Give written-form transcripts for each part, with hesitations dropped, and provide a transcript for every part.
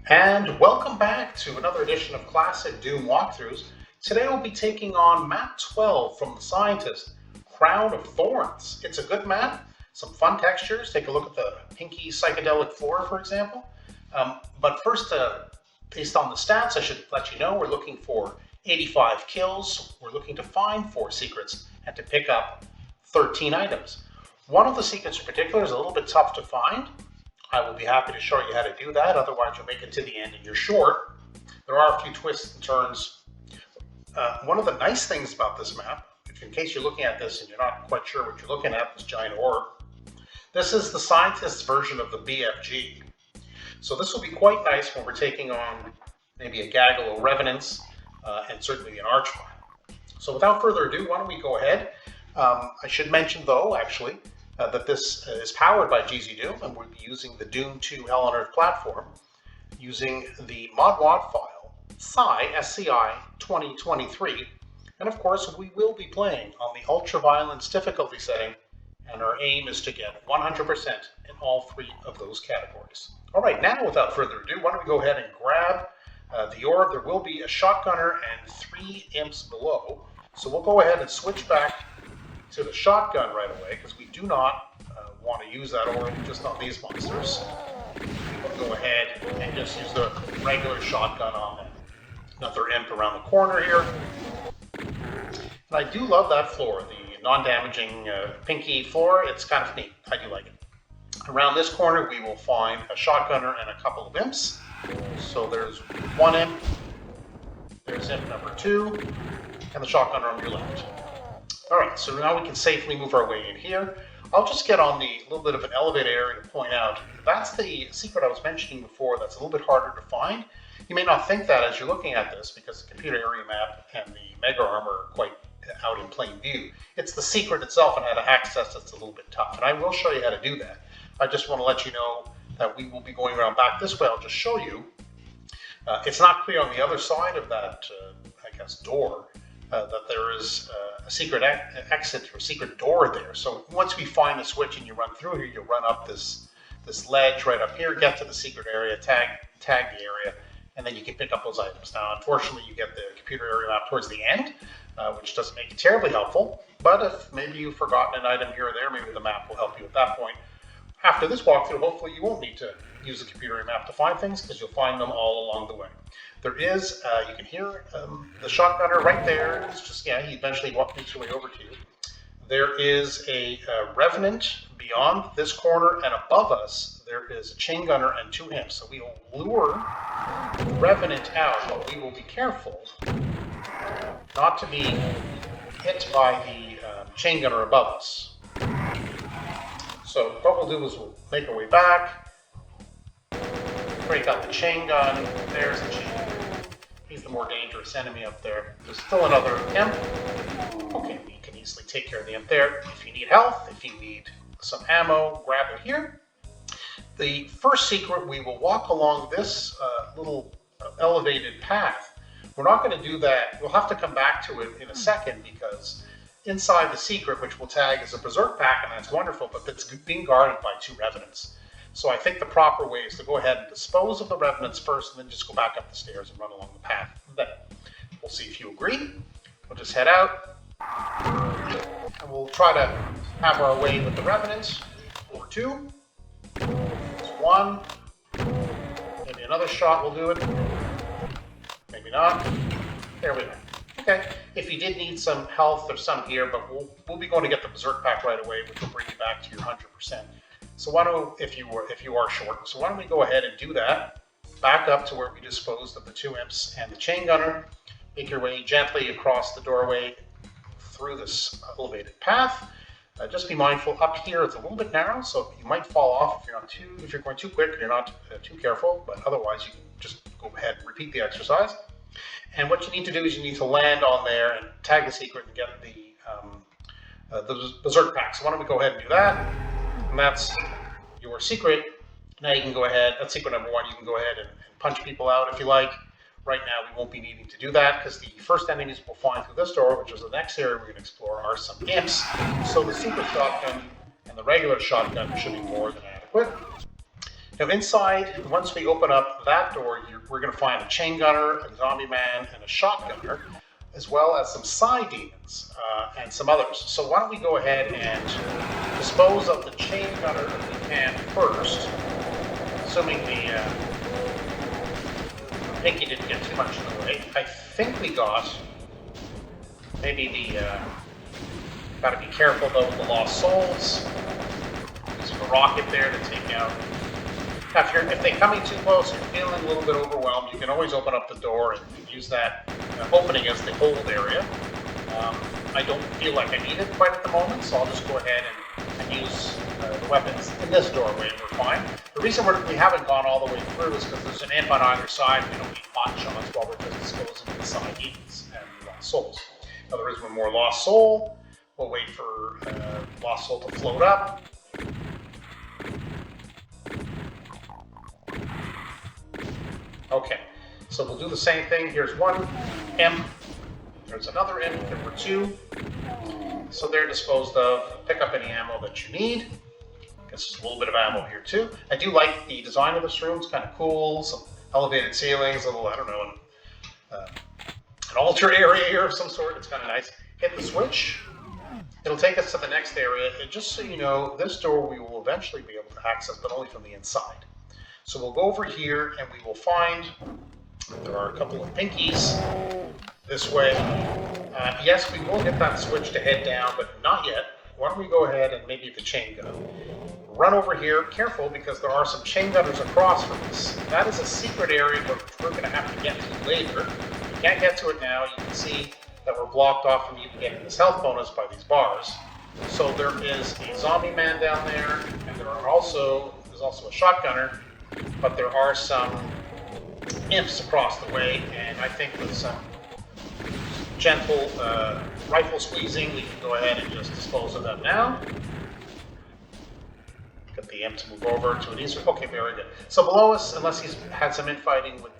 And welcome back to another edition of Classic Doom Walkthroughs. Today we'll be taking on map 12 from the Scientist, Crown of Thorns. It's a good map, some fun textures. Take a look at the pinky psychedelic floor, for example. But first, based on the stats, I should let you know we're looking for 85 kills. We're looking to find 4 secrets and to pick up 13 items. One of the secrets in particular is a little bit tough to find. I will be happy to show you how to do that, otherwise you'll make it to the end and you're short. There are a few twists and turns. One of the nice things about this map, in case you're looking at this and you're not quite sure what you're looking at, this giant orb, this is the Scientist's version of the BFG. So this will be quite nice when we're taking on maybe a gaggle of Revenants and certainly an Archmine. So without further ado, why don't we go ahead. I should mention though, actually, that this is powered by GZDoom, and we'll be using the Doom 2 Hell on Earth platform using the mod.wad file SCI 2023, and of course we will be playing on the ultra violence difficulty setting, and our aim is to get 100% in all 3 of those categories. All right, now without further ado, why don't we go ahead and grab the orb. There will be a shotgunner and 3 imps below, so we'll go ahead and switch back to the shotgun right away, because we do not want to use that orb just on these monsters. We'll go ahead and just use the regular shotgun on them. Another imp around the corner here. And I do love that floor, the non-damaging pinky floor. It's kind of neat. I do like it. Around this corner we will find a shotgunner and a couple of imps. So there's 1 imp, there's imp number 2, and the shotgunner on your left. Alright, so now we can safely move our way in here. I'll just get on the little bit of an elevated area to point out, that's the secret I was mentioning before that's a little bit harder to find. You may not think that as you're looking at this, because the computer area map and the mega armor are quite out in plain view. It's the secret itself and how to access that's a little bit tough, and I will show you how to do that. I just want to let you know that we will be going around back this way. I'll just show you. It's not clear on the other side of that, I guess, door, that there is a secret exit or secret door there. So once we find the switch and you run through here, you'll run up this ledge right up here, get to the secret area, tag the area, and then you can pick up those items. Now, unfortunately, you get the computer area map towards the end, which doesn't make it terribly helpful. But if maybe you've forgotten an item here or there, maybe the map will help you at that point. After this walkthrough, hopefully you won't need to use the computer area map to find things, because you'll find them all along the way. There is, you can hear the shotgunner right there. It's just, yeah, he eventually makes his way over to you. There is a Revenant beyond this corner, and above us, there is a chain gunner and 2 imps. So we will lure the Revenant out, but we will be careful not to be hit by the chain gunner above us. So what we'll do is we'll make our way back, break out the chain gun. There's the chain gun. He's the more dangerous enemy up there. There's still another imp. Okay, we can easily take care of the imp there. If you need health, if you need some ammo, grab it here. The first secret, we will walk along this little elevated path. We're not going to do that. We'll have to come back to it in a second, because inside the secret, which we'll tag as a berserk pack, and that's wonderful, but it's being guarded by 2 Revenants. So I think the proper way is to go ahead and dispose of the Revenants first, and then just go back up the stairs and run along the path. Then we'll see if you agree. We'll just head out, and we'll try to have our way with the Revenants. Or 2. There's 1. Maybe another shot will do it. Maybe not. There we go. Okay, if you did need some health, there's some here, but we'll be going to get the berserk pack right away, which will bring you back to your 100%. So why don't, if you are short, so why don't we go ahead and do that? Back up to where we disposed of the 2 imps and the chain gunner. Make your way gently across the doorway through this elevated path. Just be mindful up here; it's a little bit narrow, so you might fall off if you're going too quick and you're not too careful. But otherwise, you can just go ahead and repeat the exercise. And what you need to do is you need to land on there and tag the secret and get the berserk pack. So why don't we go ahead and do that? And that's your secret. Now you can go ahead, that's secret number 1, you can go ahead and punch people out if you like. Right now we won't be needing to do that, because the first enemies we'll find through this door, which is the next area we're going to explore, are some imps. So the secret shotgun and the regular shotgun should be more than adequate. Now inside, once we open up that door, we're going to find a chain gunner, a zombie man, and a shotgunner, as well as some side demons and some others. So why don't we go ahead and dispose of the chain gunner if we can first, assuming the Pinky didn't get too much in the way. I think we got maybe the, got to be careful though with the lost souls. There's a rocket there to take out. Now, if they come in too close, you're feeling a little bit overwhelmed, you can always open up the door and use that opening as the hold area. I don't feel like I need it quite at the moment, so I'll just go ahead and use the weapons in this doorway and we're fine. The reason we haven't gone all the way through is because there's an imp on either side. We don't need pot shots while we're just disposing of the side demons and lost souls. Now, there is one more lost soul. We'll wait for lost soul to float up. Okay, so we'll do the same thing. Here's one imp. There's another imp. There were two. So they're disposed of. Pick up any ammo that you need. Guess there's a little bit of ammo here too. I do like the design of this room. It's kind of cool. Some elevated ceilings, a little, I don't know, an altar area here of some sort. It's kind of nice. Hit the switch. It'll take us to the next area. And just so you know, this door we will eventually be able to access, but only from the inside. So we'll go over here and we will find there are a couple of pinkies this way. Yes, we will hit that switch to head down, but not yet. Why don't we go ahead and maybe the chain gun. Run over here, careful, because there are some chain gunners across from us. That is a secret area which we're going to have to get to later. We can't get to it now. You can see that we're blocked off from you getting this health bonus by these bars. So there is a zombie man down there, and there's also a shotgunner. But there are some imps across the way, and I think with some gentle rifle squeezing, we can go ahead and just dispose of them now. Get the imp to move over to an easier. Okay, very good. So below us, unless he's had some infighting with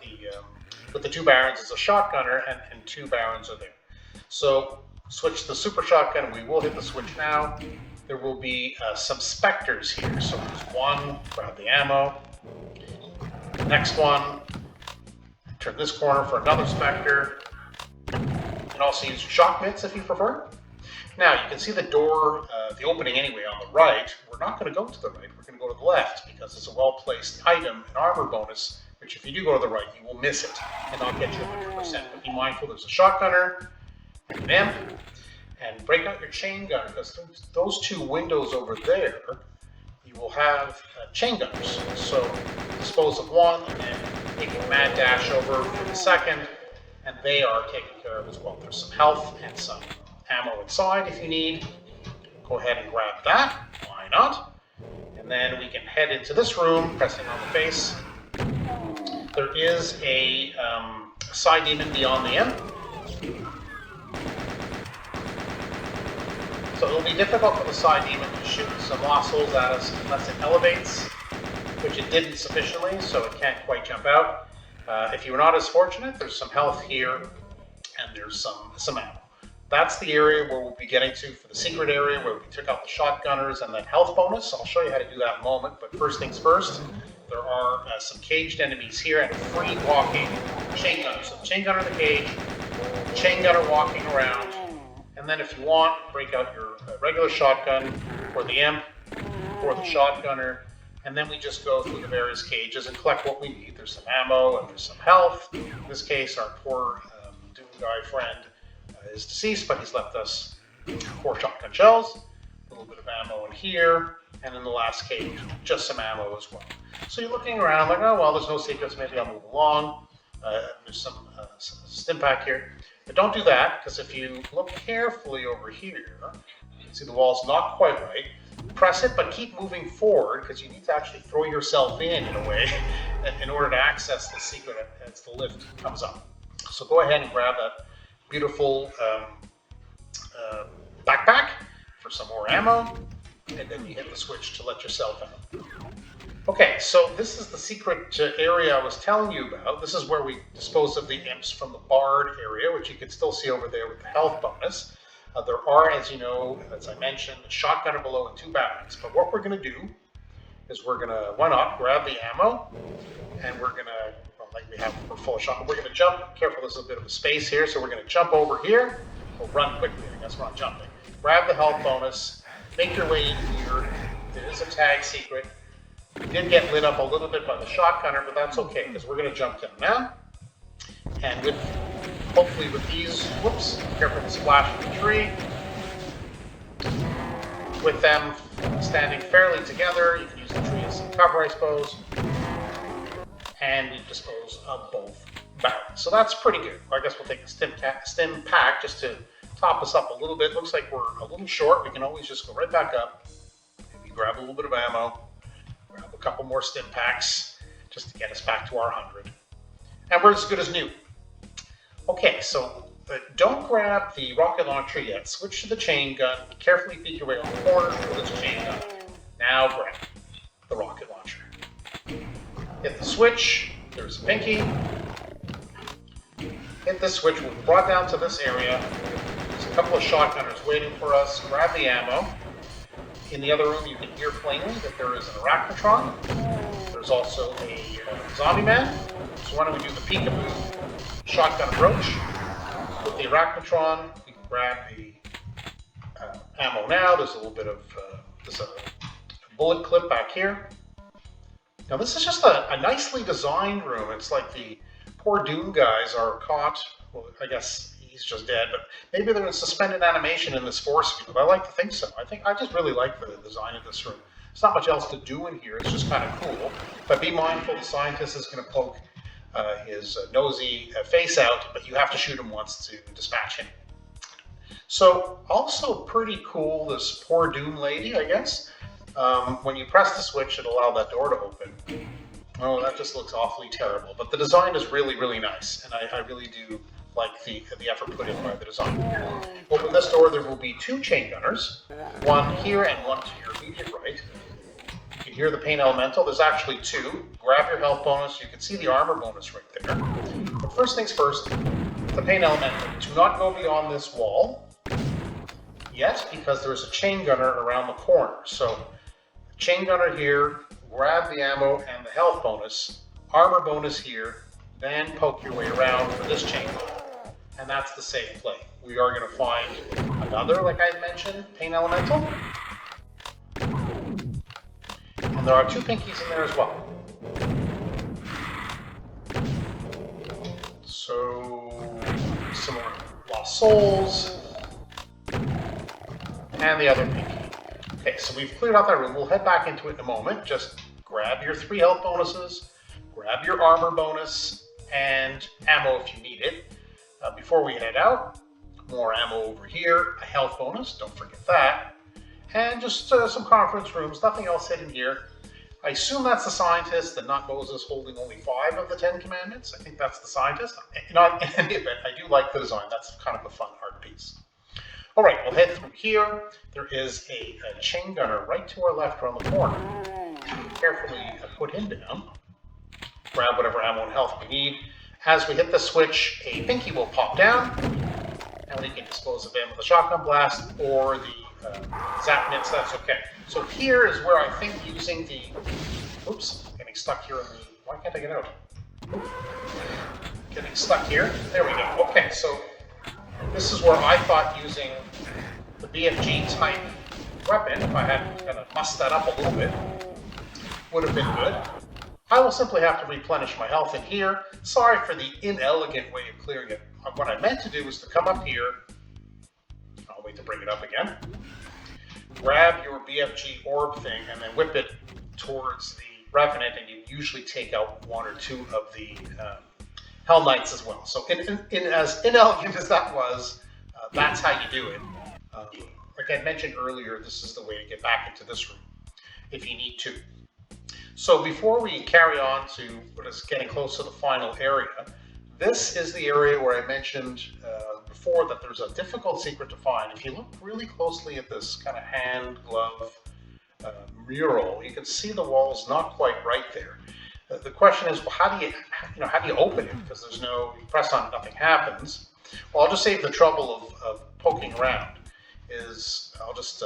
the two barons, is a shotgunner, and two barons are there. So switch the super shotgun. We will hit the switch now. There will be some specters here. So there's one. Grab the ammo. Next one, turn this corner for another specter. You can also use shock mitts if you prefer. Now you can see the door, the opening anyway on the right. We're not going to go to the right, we're going to go to the left because it's a well-placed item, an armor bonus, which if you do go to the right, you will miss it and not get you 100%. But be mindful, there's a shotgunner and an imp, and break out your chain gun because those two windows over there, you will have chain gunners. So dispose of one and then take a mad dash over for the second, and they are taken care of as well. There's some health and some ammo inside if you need. Go ahead and grab that. Why not? And then we can head into this room, pressing on the face. There is a side demon beyond the imp. So it'll be difficult for the side demon to shoot some lost souls at us unless it elevates, which it didn't sufficiently, so it can't quite jump out. If you're not as fortunate, there's some health here, and there's some ammo. That's the area where we'll be getting to for the secret area where we took out the shotgunners and then health bonus. I'll show you how to do that in a moment, but first things first, there are some caged enemies here and a free walking chain gunner. So the chain gunner in the cage, chain gunner walking around. And then if you want, break out your regular shotgun for the imp, or the shotgunner, and then we just go through the various cages and collect what we need. There's some ammo and there's some health. In this case, our poor Doom guy friend is deceased, but he's left us 4 shotgun shells, a little bit of ammo in here, and in the last cage, just some ammo as well. So you're looking around like, oh, well, there's no secrets, maybe I'll move along. There's some stim pack here. But don't do that, because if you look carefully over here, you can see the wall's not quite right. Press it, but keep moving forward, because you need to actually throw yourself in a way, in order to access the secret as the lift comes up. So go ahead and grab that beautiful backpack for some more ammo, and then you hit the switch to let yourself out. Okay, so this is the secret area I was telling you about. This is where we dispose of the imps from the barred area, which you can still see over there with the health bonus. There are, as you know, as I mentioned, a shotgunner below and 2 barons. But what we're going to do is we're going to, why not, grab the ammo, and we're going to, well, like we're full of shot, we're going to jump. Careful, there's a bit of a space here, so we're going to jump over here. We'll run quickly, I guess we're not jumping. Grab the health bonus, make your way in here. It is a tag secret. We did get lit up a little bit by the shotgunner, but that's okay, because we're going to jump down now. And with, hopefully with these, whoops, careful to splash in the tree. With them standing fairly together, you can use the tree as some cover, I suppose. And we dispose of both barrels. So that's pretty good. I guess we'll take a stim pack just to top us up a little bit. Looks like we're a little short. We can always just go right back up. Maybe grab a little bit of ammo. Grab a couple more stim packs just to get us back to our 100. And we're as good as new. Okay, so don't grab the rocket launcher yet. Switch to the chain gun. Carefully peek your way on the corner with this chain gun. Now grab the rocket launcher. Hit the switch. There's a pinky. Hit the switch. We'll be brought down to this area. There's a couple of shotgunners waiting for us. Grab the ammo. In the other room, you can hear plainly that there is an arachnotron. There's also a zombie man. So why don't we do the peekaboo shotgun approach. With the arachnotron, we can grab the ammo now. There's a little bit of there's a bullet clip back here. Now this is just a nicely designed room. It's like the poor Doom guys are caught. Well, I guess he's just dead, but maybe they're in suspended animation in this force field. I like to think so. I just really like the design of this room. There's not much else to do in here. It's just kind of cool. But be mindful, the scientist is going to poke his nosy face out, but you have to shoot him once to dispatch him. So also pretty cool, this poor Doom lady, I guess. When you press the switch, it'll allow that door to open. Oh, that just looks awfully terrible. But the design is really, really nice, and I really do like the effort put in by the design. Open this door, there will be two chain gunners, one here and one to your immediate right. You can hear the pain elemental. There's actually two. Grab your health bonus. You can see the armor bonus right there. But first things first, the pain elemental. Do not go beyond this wall yet, because there's a chain gunner around the corner. So, chain gunner here, grab the ammo and the health bonus, armor bonus here, then poke your way around for this chain gunner. And that's the safe play. We are going to find another, like I mentioned, pain elemental. And there are two pinkies in there as well. So, some more lost souls. And the other pinky. Okay, so we've cleared out that room. We'll head back into it in a moment. Just grab your 3 health bonuses, grab your armor bonus, and ammo if you need it. Before we head out, more ammo over here, a health bonus, don't forget that. And just some conference rooms, nothing else hidden here. I assume that's the scientist and not Moses holding only 5 of the 10 commandments. I think that's the scientist. In any event, I do like the design. That's kind of a fun art piece. All right, we'll head through here. There is a chain gunner right to our left around the corner. Carefully put him down. Grab whatever ammo and health we need. As we hit the switch, a pinky will pop down, and we can dispose of him with a shotgun blast or the zap mitts. That's okay. So here is where I think using the... Oops, getting stuck here in the... Why can't I get out? Getting stuck here. There we go. Okay, so this is where I thought using the BFG type weapon, if I had kind of mussed that up a little bit, would have been good. I will simply have to replenish my health in here. Sorry for the inelegant way of clearing it. What I meant to do was to come up here. I'll wait to bring it up again. Grab your BFG orb thing and then whip it towards the Revenant, and you usually take out 1 or 2 of the Hell Knights as well. So as inelegant as that was, that's how you do it. Like I mentioned earlier, this is the way to get back into this room if you need to. So before we carry on to what is getting close to the final area, this is the area where I mentioned before that there's a difficult secret to find. If you look really closely at this kind of hand glove mural, you can see the wall's not quite right there. The question is, well, how do you open it? Because there's no, you press on it, nothing happens. Well, I'll just save the trouble of poking around. I'll just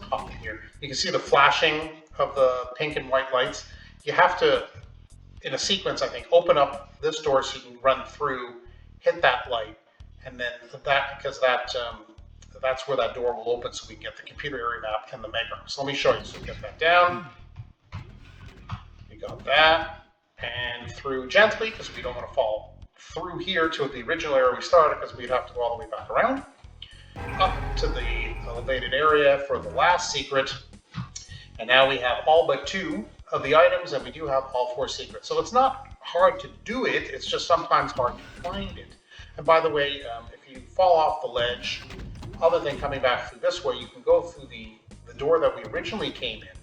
hop in here. You can see the flashing of the pink and white lights, you have to, in a sequence, I think, open up this door so you can run through, hit that light, and then because that's where that door will open so we can get the computer area map and the mega. So let me show you. So get that down. We got that. And through gently, because we don't want to fall through here to the original area we started, because we'd have to go all the way back around. Up to the elevated area for the last secret. And now we have all but 2 of the items, and we do have all 4 secrets. So it's not hard to do it, it's just sometimes hard to find it. And by the way, if you fall off the ledge, other than coming back through this way, you can go through the door that we originally came in,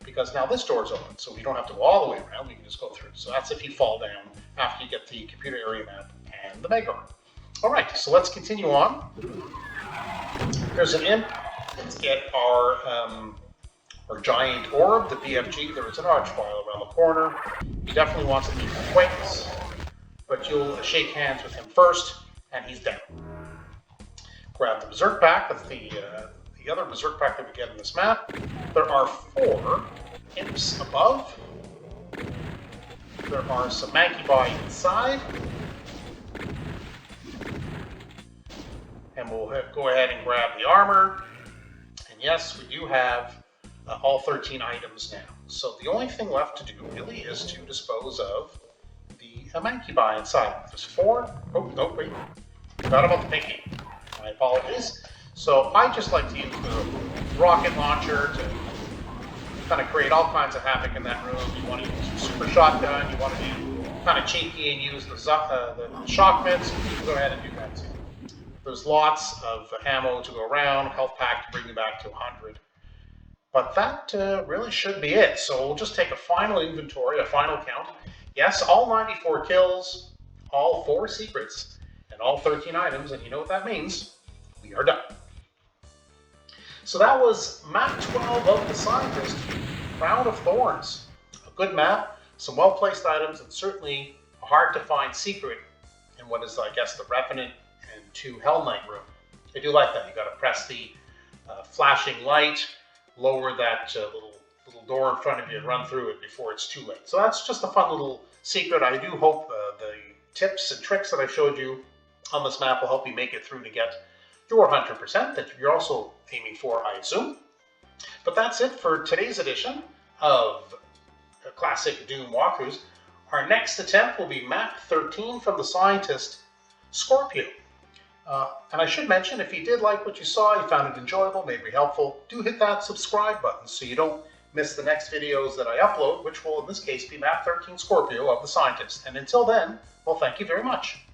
because now this door is open, so we don't have to go all the way around, we can just go through. So that's if you fall down after you get the computer area map and the mega. All right, so let's continue on. There's an imp. Let's get our giant orb, the BFG. There is an archvile around the corner. He definitely wants to keep acquaintance, but you'll shake hands with him first, and he's down. Grab the Berserk Pack. That's the other Berserk Pack that we get in this map. There are 4 imps above. There are some Mankibai inside. And we'll go ahead and grab the armor. And yes, we do have all 13 items now. So the only thing left to do really is to dispose of the Mankibai inside. There's 4. Oh, no, wait. Forgot about the pinky. My apologies. So I just like to use the rocket launcher to kind of create all kinds of havoc in that room. You want to use a super shotgun, you want to be kind of cheeky and use the shock mits, you can go ahead and do that too. There's lots of ammo to go around, health pack to bring you back to 100. But that really should be it. So we'll just take a final inventory, a final count. Yes, all 94 kills, all 4 secrets, and all 13 items, and you know what that means. We are done. So that was map 12 of the Scientist, Crown of Thorns. A good map, some well-placed items, and certainly a hard-to-find secret in what is, I guess, the Revenant and 2 Hell Knight room. I do like that. You got to press the flashing light, lower that little door in front of you, and run through it before it's too late. So that's just a fun little secret. I do hope the tips and tricks that I showed you on this map will help you make it through to get your 100% that you're also aiming for, I assume. But that's it for today's edition of Classic Doom Walkthroughs. Our next attempt will be map 13 from the Scientist, Scorpio. And I should mention, if you did like what you saw, you found it enjoyable, maybe helpful, do hit that subscribe button so you don't miss the next videos that I upload, which will in this case be map 13 Scorpio of the Scientist. And until then, well, thank you very much.